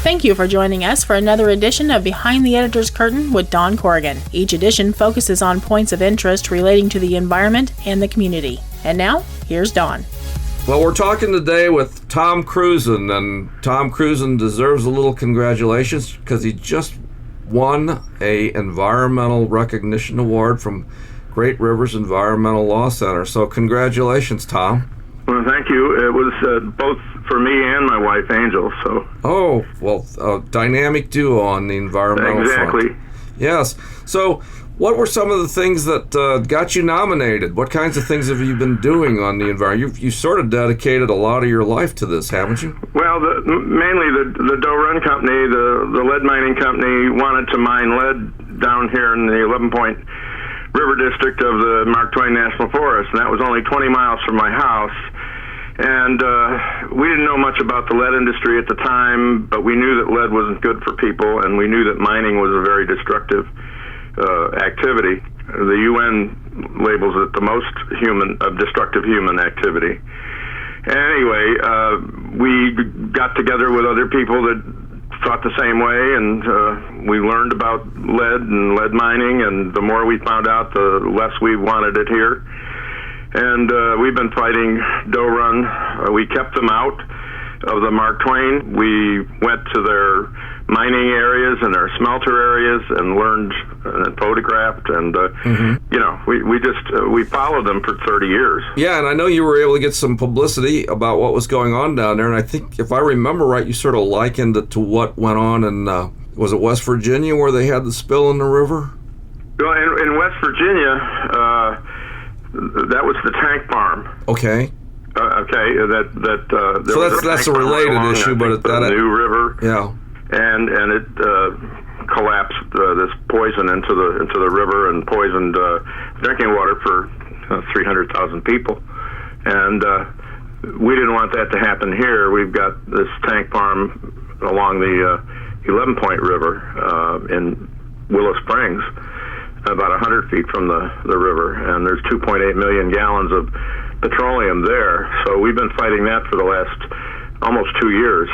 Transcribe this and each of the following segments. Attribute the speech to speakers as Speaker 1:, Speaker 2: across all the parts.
Speaker 1: Thank you for joining us for another edition of Behind the Editor's Curtain with Don Corrigan. Each edition focuses on points of interest relating to the environment and the community. And now, here's Don.
Speaker 2: Well, we're talking today with Tom Kruzen, and Tom Kruzen deserves a little congratulations because he just won a environmental recognition award from Great Rivers Environmental Law Center. So congratulations, Tom.
Speaker 3: Well, thank you. It was both for me and my wife, Angel. So.
Speaker 2: Oh, well, a dynamic duo on the environmental front.
Speaker 3: Exactly.
Speaker 2: Yes. So what were some of the things that got you nominated? What kinds of things have you been doing on the environment? You sort of dedicated a lot of your life to this, haven't you?
Speaker 3: Well, mainly the Doe Run Company, the lead mining company, wanted to mine lead down here in the 11-point river district of the Mark Twain National Forest, and that was only 20 miles from my house. And we didn't know much about the lead industry at the time, but we knew that lead wasn't good for people, and we knew that mining was a very destructive activity. The UN labels it the most destructive human activity. Anyway, we got together with other people that thought the same way, and we learned about lead and lead mining, and the more we found out, the less we wanted it here. And we've been fighting Doe Run. We kept them out of the Mark Twain. We went to their mining areas and their smelter areas and learned and photographed, and we followed them for 30 years.
Speaker 2: Yeah, and I know you were able to get some publicity about what was going on down there, and I think if I remember right, you sort of likened it to what went on in was it West Virginia where they had the spill in the river?
Speaker 3: Well, in West Virginia, that was the tank farm.
Speaker 2: Okay. So that's a related issue, but
Speaker 3: the New River.
Speaker 2: Yeah.
Speaker 3: And it collapsed this poison into the river and poisoned drinking water for 300,000 people. And we didn't want that to happen here. We've got this tank farm along the 11-point river in Willow Springs, about 100 feet from the river, and there's 2.8 million gallons of petroleum there. So we've been fighting that for the last almost 2 years.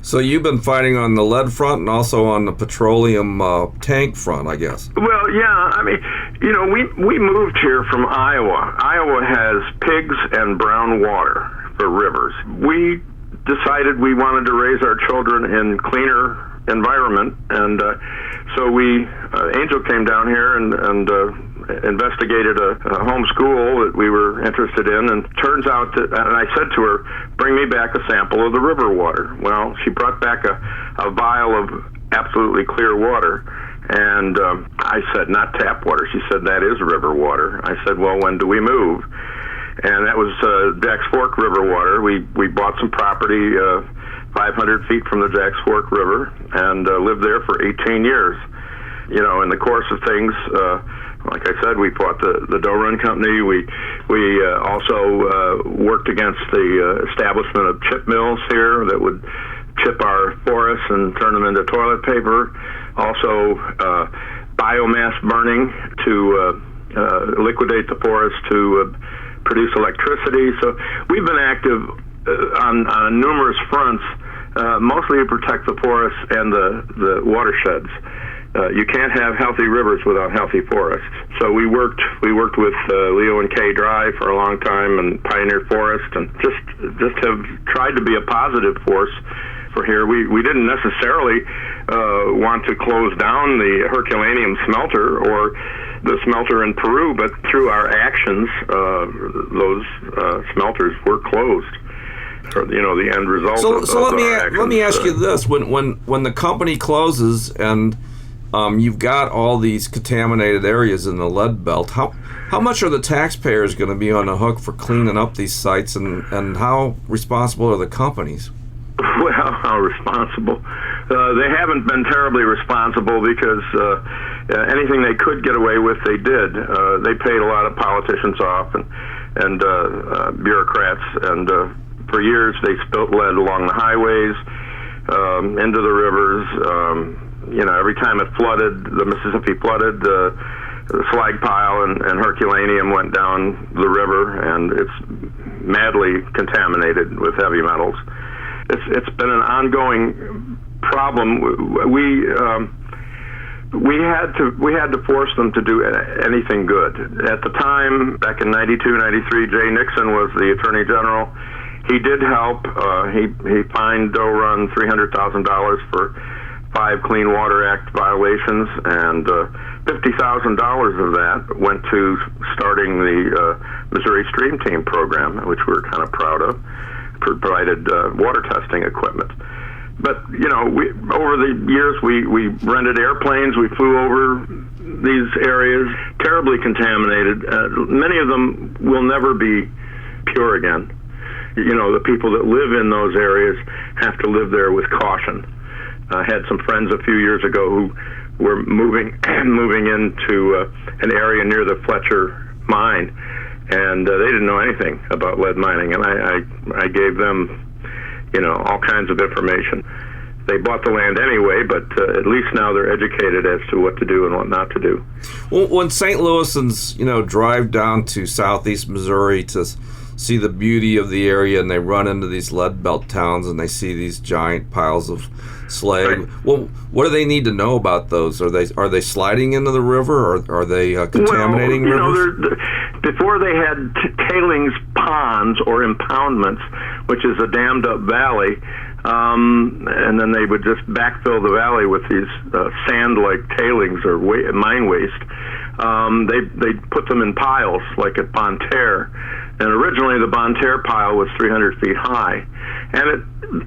Speaker 2: So you've been fighting on the lead front and also on the petroleum tank front, I guess.
Speaker 3: Well, yeah. I mean, we moved here from Iowa. Iowa has pigs and brown water for rivers. We decided we wanted to raise our children in cleaner environment, and so Angel came down here and investigated a home school that we were interested in, and turns out that, and I said to her, bring me back a sample of the river water. Well, she brought back a vial of absolutely clear water, and I said, not tap water. She said, that is river water. I said, well, when do we move? And that was Jack's Fork River water. We bought some property 500 feet from the Jacks Fork River and lived there for 18 years. In the course of things, like I said, we fought the Doe Run Company. We also worked against the establishment of chip mills here that would chip our forests and turn them into toilet paper. Also, biomass burning to liquidate the forest to produce electricity. So we've been active on numerous fronts, mostly to protect the forests and the watersheds. You can't have healthy rivers without healthy forests. So we worked with Leo and Kay Dry for a long time and Pioneer Forest, and just have tried to be a positive force for here. We didn't necessarily want to close down the Herculaneum smelter or the smelter in Peru, but through our actions, those smelters were closed. The end result.
Speaker 2: So let me ask you this: when the company closes and you've got all these contaminated areas in the lead belt, how much are the taxpayers going to be on the hook for cleaning up these sites, and how responsible are the companies?
Speaker 3: Well, how responsible? They haven't been terribly responsible because anything they could get away with, they did. They paid a lot of politicians off and bureaucrats, and for years they spilt lead along the highways, into the rivers. Every time it flooded, the Mississippi flooded, the slag pile and Herculaneum went down the river, and it's madly contaminated with heavy metals. it's been an ongoing problem. We had to force them to do anything good. At the time, back in 92, 93, Jay Nixon was the Attorney General. He did help. He fined Doe Run $300,000 for 5 Clean Water Act violations, and $50,000 of that went to starting the Missouri Stream Team program, which we're kind of proud of. Provided water testing equipment. But, you know, over the years, we rented airplanes, we flew over these areas, terribly contaminated. Many of them will never be pure again. You know, the people that live in those areas have to live there with caution. I had some friends a few years ago who were moving into an area near the Fletcher mine, and they didn't know anything about lead mining, and I gave them, you know, all kinds of information. They bought the land anyway, but at least now they're educated as to what to do and what not to do.
Speaker 2: Well, when St. Louisans, you know, drive down to southeast Missouri to see the beauty of the area, and they run into these lead belt towns, and they see these giant piles of slag. Right. Well, what do they need to know about those? Are they sliding into the river, or are they contaminating rivers?
Speaker 3: Know, before they had tailings ponds or impoundments, which is a dammed up valley, and then they would just backfill the valley with these sand-like tailings or mine waste. They put them in piles, like at Bonne Terre. And originally the Bonne Terre pile was 300 feet high, and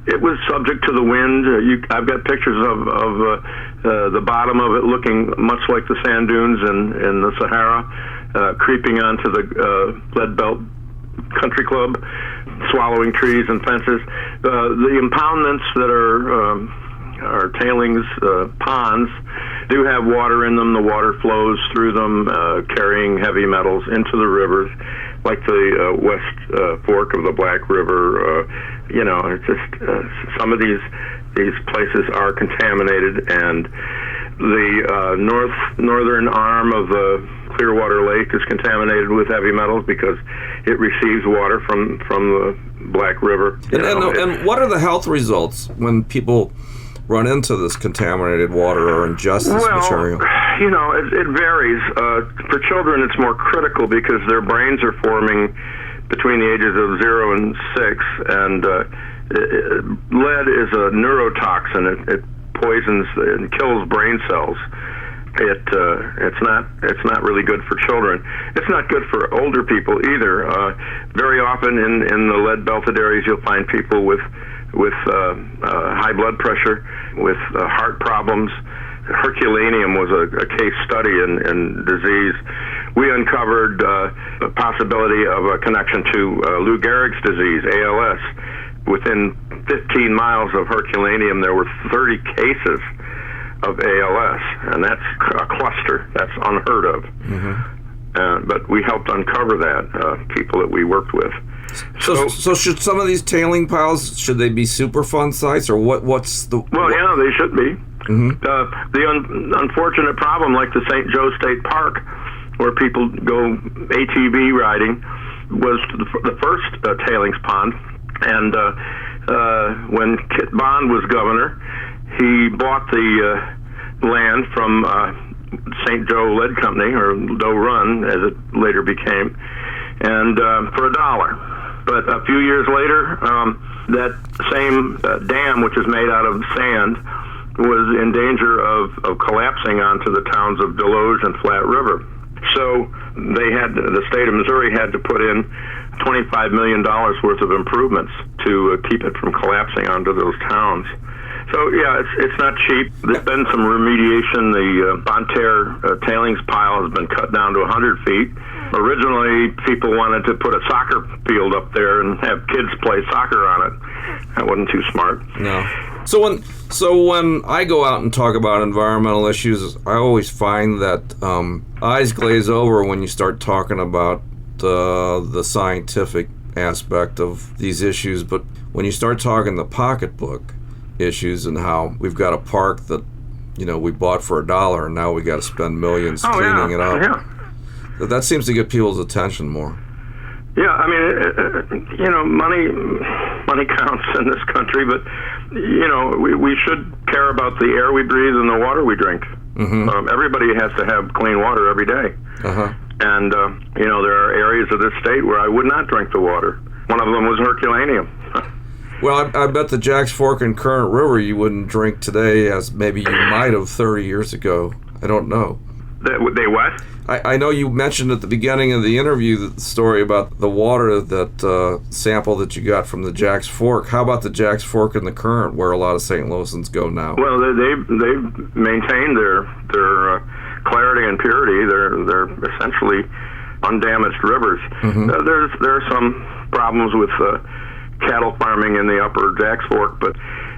Speaker 3: it was subject to the wind. I've got pictures of the bottom of it looking much like the sand dunes in the Sahara, creeping onto the Lead Belt Country Club, swallowing trees and fences. The impoundments that are tailings ponds do have water in them. The water flows through them, carrying heavy metals into the rivers, like the West Fork of the Black River. You know, it's just some of these places are contaminated, and the northern arm of the Clearwater Lake is contaminated with heavy metals because it receives water from the Black River.
Speaker 2: And what are the health results when people run into this contaminated water or ingest this material?
Speaker 3: You know, it varies. For children, it's more critical because their brains are forming between the ages of 0 and 6, and lead is a neurotoxin. It poisons and kills brain cells. It's not really good for children. It's not good for older people either. Very often in the lead belted areas, you'll find people with high blood pressure, with heart problems. Herculaneum was a case study in disease. We uncovered a possibility of a connection to Lou Gehrig's disease, ALS. Within 15 miles of Herculaneum, there were 30 cases of ALS, and that's a cluster. That's unheard of. Mm-hmm. But we helped uncover that, people that we worked with.
Speaker 2: So should some of these tailing piles, should they be Superfund sites, or what's the...
Speaker 3: Well, yeah, they should be. Mm-hmm. The unfortunate problem, like the St. Joe State Park, where people go ATV riding, was the first tailings pond. And when Kit Bond was governor, he bought the land from St. Joe Lead Company, or Doe Run, as it later became, and for $1. But a few years later, that same dam, which is made out of sand, was in danger of collapsing onto the towns of Deloge and Flat River. So the state of Missouri had to put in $25 million worth of improvements to keep it from collapsing onto those towns. So, yeah, it's not cheap. There's been some remediation. The Bonne Terre tailings pile has been cut down to 100 feet. Originally, people wanted to put a soccer field up there and have kids play soccer on it. That wasn't too smart.
Speaker 2: No. So when I go out and talk about environmental issues, I always find that eyes glaze over when you start talking about the scientific aspect of these issues. But when you start talking the pocketbook issues and how we've got a park that, you know, we bought for $1 and now we got to spend millions cleaning it up.
Speaker 3: Yeah.
Speaker 2: That seems to get people's attention more.
Speaker 3: Yeah, I mean, you know, money money counts in this country, but we should care about the air we breathe and the water we drink. Everybody has to have clean water every day. And there are areas of this state where I would not drink the water. One of them was Herculaneum.
Speaker 2: Well, I bet the Jacks Fork and Current River you wouldn't drink today as maybe you might have 30 years ago. I don't know.
Speaker 3: They what?
Speaker 2: I know you mentioned at the beginning of the interview the story about the water, that sample that you got from the Jacks Fork. How about the Jacks Fork and the Current, where a lot of St. Louisans go now?
Speaker 3: Well, they've maintained their clarity and purity. They're essentially undamaged rivers. There are some problems with cattle farming in the upper Jacks Fork, but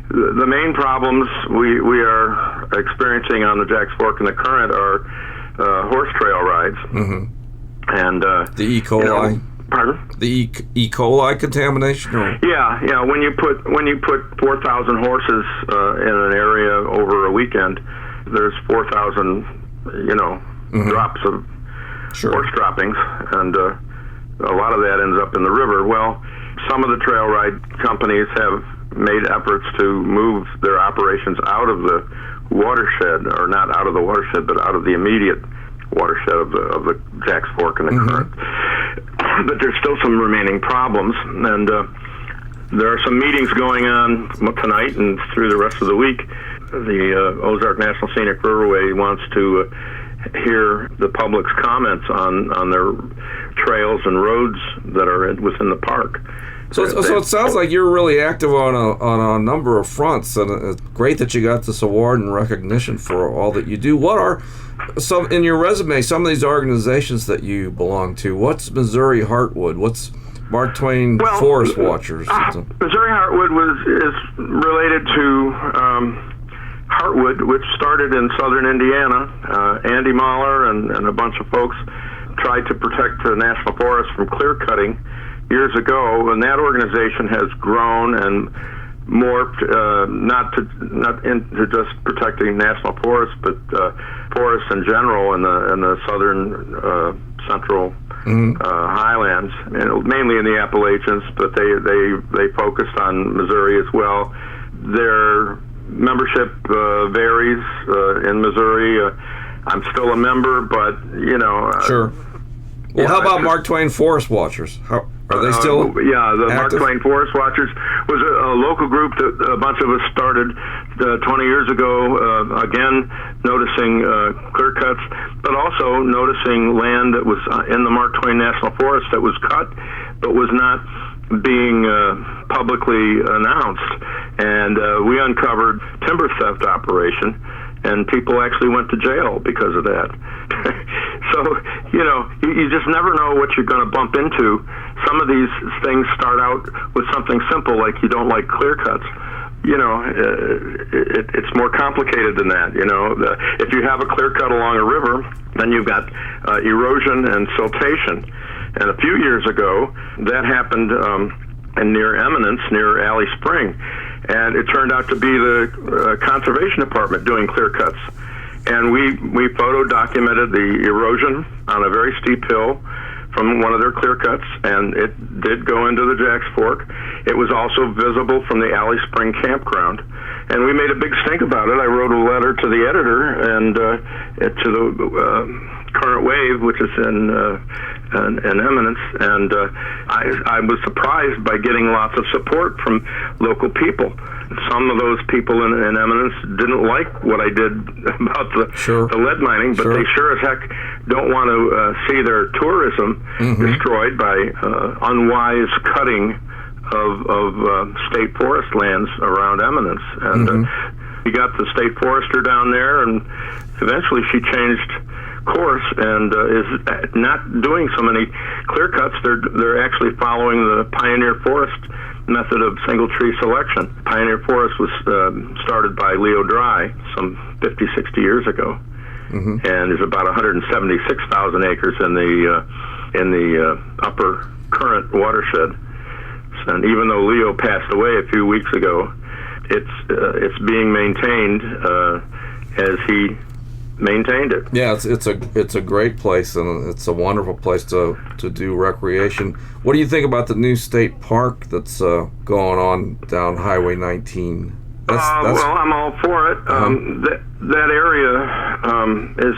Speaker 3: the main problems we are experiencing on the Jacks Fork and the Current are horse trail rides, and
Speaker 2: the E. coli.
Speaker 3: Pardon?
Speaker 2: The E. coli contamination. Or?
Speaker 3: Yeah. When you put 4,000 horses in an area over a weekend, there's 4,000 drops of horse droppings, and a lot of that ends up in the river. Well, some of the trail ride companies have made efforts to move their operations out of the watershed, or not out of the watershed, but out of the immediate watershed of the Jacks Fork and the Current. But there's still some remaining problems, and there are some meetings going on tonight and through the rest of the week. The Ozark National Scenic Riverway wants to hear the public's comments on their trails and roads that are within the park.
Speaker 2: So it sounds like you're really active on a number of fronts, and it's great that you got this award and recognition for all that you do. What are some in your resume? Some of these organizations that you belong to. What's Missouri Heartwood? What's Mark Twain Forest Watchers?
Speaker 3: Missouri Heartwood is related to Heartwood, which started in southern Indiana. Andy Mahler and a bunch of folks tried to protect the national forest from clear cutting years ago, and that organization has grown and morphed not into just protecting national forests, but forests in general in the southern central highlands, and mainly in the Appalachians. But they focused on Missouri as well. Their membership varies in Missouri. I'm still a member, but
Speaker 2: sure. Well, how about Mark Twain Forest Watchers? Are they still
Speaker 3: the
Speaker 2: active?
Speaker 3: Mark Twain Forest Watchers was a local group that a bunch of us started 20 years ago, again noticing clear cuts, but also noticing land that was in the Mark Twain National Forest that was cut but was not being publicly announced. And we uncovered timber theft operation, and people actually went to jail because of that. So, you just never know what you're going to bump into. Some of these things start out with something simple, like you don't like clear cuts. It's more complicated than that. If you have a clear cut along a river, then you've got erosion and siltation. And a few years ago, that happened near Eminence, near Alley Spring. And it turned out to be the Conservation Department doing clear cuts. And we photo documented the erosion on a very steep hill from one of their clear cuts, and it did go into the Jacks Fork. It was also visible from the Alley Spring campground. And we made a big stink about it. I wrote a letter to the editor and to the Current Wave, which is in Eminence, and I was surprised by getting lots of support from local people. Some of those people in Eminence didn't like what I did about the lead mining, but they sure as heck don't want to see their tourism destroyed by unwise cutting of state forest lands around Eminence. And we got the state forester down there, and eventually she changed course and is not doing so many clear cuts. They're actually following the pioneer forest method of single tree selection. Pioneer forest was started by Leo Dry some 50, 60 years ago, and there's about 176,000 acres in the upper Current watershed. And even though Leo passed away a few weeks ago, it's being maintained as he maintained it.
Speaker 2: Yeah, it's a great place, and it's a wonderful place to do recreation. What do you think about the new state park that's going on down Highway 19?
Speaker 3: Well, I'm all for it. That area is,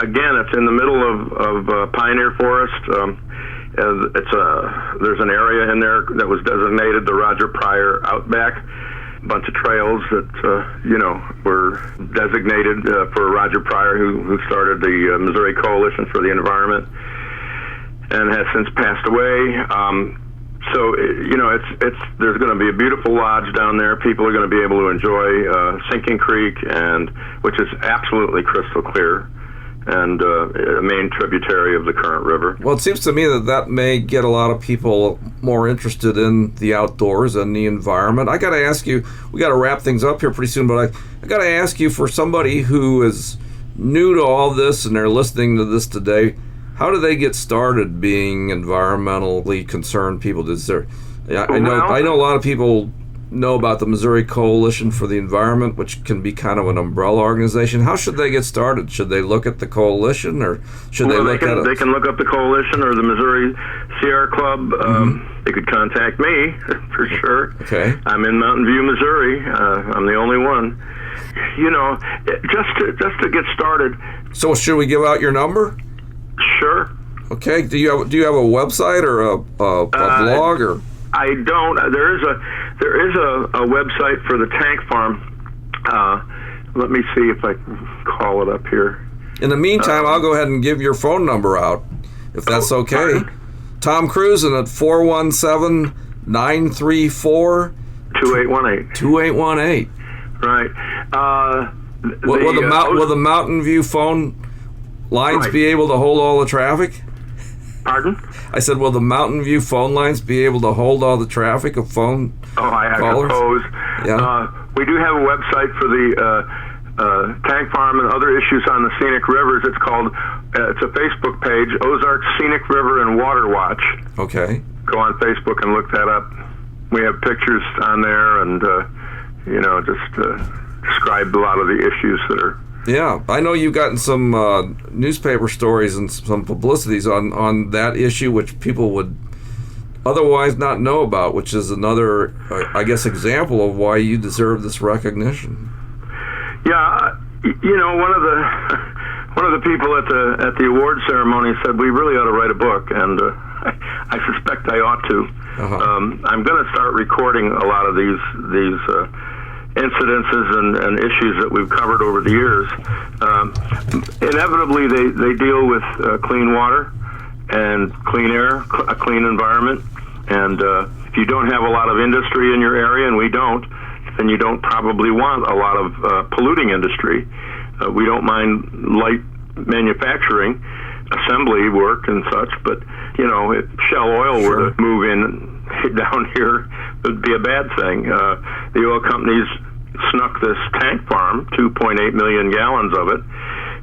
Speaker 3: again, it's in the middle of Pioneer Forest. There's an area in there that was designated the Roger Pryor Outback. A bunch of trails that were designated for Roger Pryor, who started the Missouri Coalition for the Environment, and has since passed away. So there's going to be a beautiful lodge down there. People are going to be able to enjoy Sinking Creek, which is absolutely crystal clear, and a main tributary of the current river.
Speaker 2: Well, it seems to me that may get a lot of people more interested in the outdoors and the environment. I got to ask you, we got to wrap things up here pretty soon, but I got to ask you, for somebody who is new to all this and they're listening to this today, how do they get started being environmentally concerned people? I know a lot of people know about the Missouri Coalition for the Environment, which can be kind of an umbrella organization. How should they get started? Should they look at the coalition, or should they look at it?
Speaker 3: They can look up the coalition or the Missouri Sierra Club. They could contact me for sure.
Speaker 2: Okay.
Speaker 3: I'm in Mountain View, Missouri. I'm the only one. Just to get started.
Speaker 2: So should we give out your number?
Speaker 3: Sure.
Speaker 2: Okay. Do you have a website or a blog or?
Speaker 3: I don't. There is a website for the tank farm. Let me see if I can call it up here.
Speaker 2: In the meantime, I'll go ahead and give your phone number out, if that's okay.
Speaker 3: Pardon?
Speaker 2: Tom Kruzen at 417-934
Speaker 3: 2818.
Speaker 2: 2818.
Speaker 3: Right.
Speaker 2: Will the Mountain View phone lines be able to hold all the traffic?
Speaker 3: Pardon?
Speaker 2: I said, will the Mountain View phone lines be able to hold all the traffic of phone callers?
Speaker 3: Suppose.
Speaker 2: Yeah.
Speaker 3: We do have a website for the tank farm and other issues on the scenic rivers. It's called, it's a Facebook page, Ozark Scenic River and Water Watch.
Speaker 2: Okay.
Speaker 3: Go on Facebook and look that up. We have pictures on there and, describe a lot of the issues that are.
Speaker 2: Yeah, I know you've gotten some newspaper stories and some publicities on that issue, which people would otherwise not know about, which is another, I guess, example of why you deserve this recognition.
Speaker 3: Yeah, one of the people at the award ceremony said we really ought to write a book, and I suspect I ought to. I'm going to start recording a lot of these incidences and issues that we've covered over the years. Inevitably, they deal with clean water and clean air, a clean environment. And if you don't have a lot of industry in your area, and we don't, then you don't probably want a lot of polluting industry. We don't mind light manufacturing, assembly work and such, but, if Shell Oil were to move in down here, it would be a bad thing. The oil companies snuck this tank farm, 2.8 million gallons of it,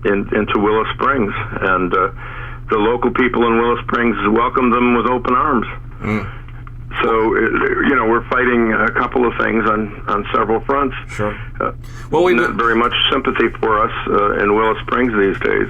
Speaker 3: into Willow Springs, and the local people in Willow Springs welcomed them with open arms. So, we're fighting a couple of things on several fronts.
Speaker 2: Sure.
Speaker 3: Not very much sympathy for us in Willow Springs these days.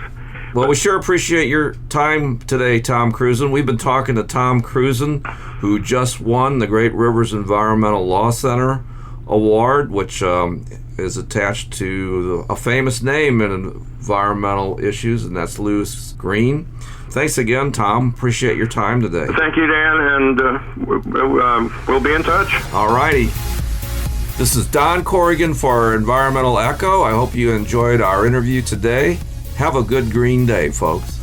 Speaker 2: Well, we sure appreciate your time today, Tom Kruzen. We've been talking to Tom Kruzen, who just won the Great Rivers Environmental Law Center Award, which is attached to a famous name in environmental issues, and that's Lewis Green. Thanks again, Tom. Appreciate your time today.
Speaker 3: Thank you, Dan, and we'll be in touch.
Speaker 2: All righty. This is Don Corrigan for Environmental Echo. I hope you enjoyed our interview today. Have a good green day, folks.